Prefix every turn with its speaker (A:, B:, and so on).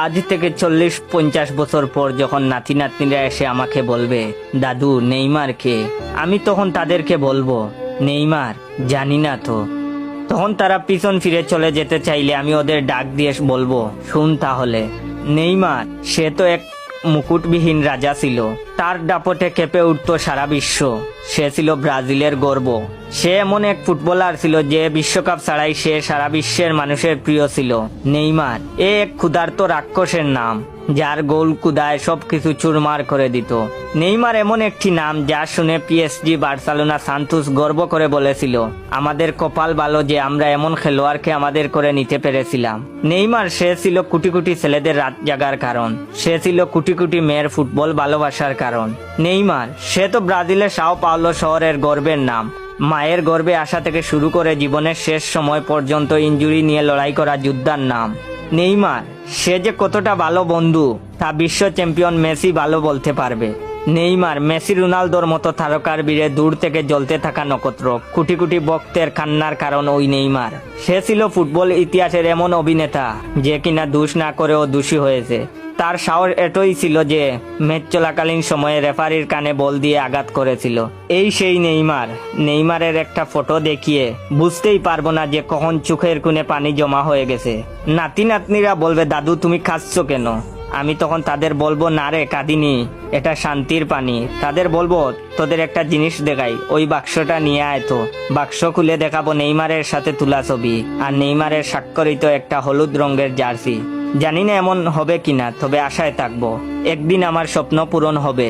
A: আজ থেকে 40-50 বছর পর যখন নাতি নাতনিরা এসে আমাকে বলবে, দাদু নেইমার কে, আমি তখন তাদেরকে বলবো, নেইমার জানি না তো। তখন তারা পিছন ফিরে চলে যেতে চাইলে আমি ওদের ডাক দিয়ে বলবো, শুন তাহলে, নেইমার সে তো এক মুকুটবিহীন রাজা ছিল, তার দাপটে কেঁপে উঠত সারা বিশ্ব। সে ছিল ব্রাজিলের গর্ব। সে এমন এক ফুটবলার ছিল যে বিশ্বকাপ ছাড়াই সে সারা বিশ্বের মানুষের প্রিয় ছিল। নেইমার এ এক ক্ষুধার্ত রাক্ষসের নাম, যার গোল কুদায় সবকিছু চুরমার করে দিত। নেইমার এমন একটি নাম যা শুনে পিএসজি, বার্সেলোনা, সান্তোস গর্ব করে বলেছিল, আমাদের কপাল ভালো যে আমরা এমন খেলোয়াড়কে আমাদের করে নিতে পেরেছিলাম। নেইমার সে ছিল কোটি কোটি ছেলেদের রাত জাগার কারণ। সে ছিল কোটি কোটি মেয়ের ফুটবল ভালোবাসার কারণ। নেইমার সে তো ব্রাজিলের সাও পাওলো শহরের গর্বের নাম। মায়ের গর্ভে আসা থেকে শুরু করে জীবনের শেষ সময় পর্যন্ত ইনজুরি নিয়ে লড়াই করা যোদ্ধার নাম। নেইমার সে যে কতটা ভালো বন্ধু তা বিশ্ব চ্যাম্পিয়ন মেসি ভালো বলতে পারবে। নেইমার মেসি, রোনালদোর মতো তারকার বীরে দূর থেকে জ্বলতে থাকা নক্ষত্র। কোটি কোটি ভক্তের কান্নার কারণ ওই নেইমার। সে ছিল ফুটবল ইতিহাসের এমন অভিনেতা যে কিনা দোষ না করেও দোষী হয়েছে। তার সাহস এতই ছিল যে ম্যাচ চলাকালীন সময়ে রেফারির কানে বল দিয়ে আঘাত করেছিল। এই সেই নেইমার। নেইমারের একটা ফটো দেখিয়ে বুঝতেই পারবো না যে কখন চোখের কোণে পানি জমা হয়ে গেছে। নাতি নাতনিরা বলবে, দাদু তুমি কাঁদছো কেন? আমি তখন তাদের বলবো, না রে কাঁদিনি, এটা শান্তির পানি। তাদের বলবো, তোদের একটা জিনিস দেখাই, ওই বাক্সটা নিয়ে আয় তো। বাক্স খুলে দেখাবো নেইমারের সাথে তোলা ছবি আর নেইমারের স্বাক্ষরিত একটা হলুদ রঙের জার্সি। জানি না এমন হবে কিনা, তবে আশায় থাকবো, একদিন আমার স্বপ্ন পূরণ হবে।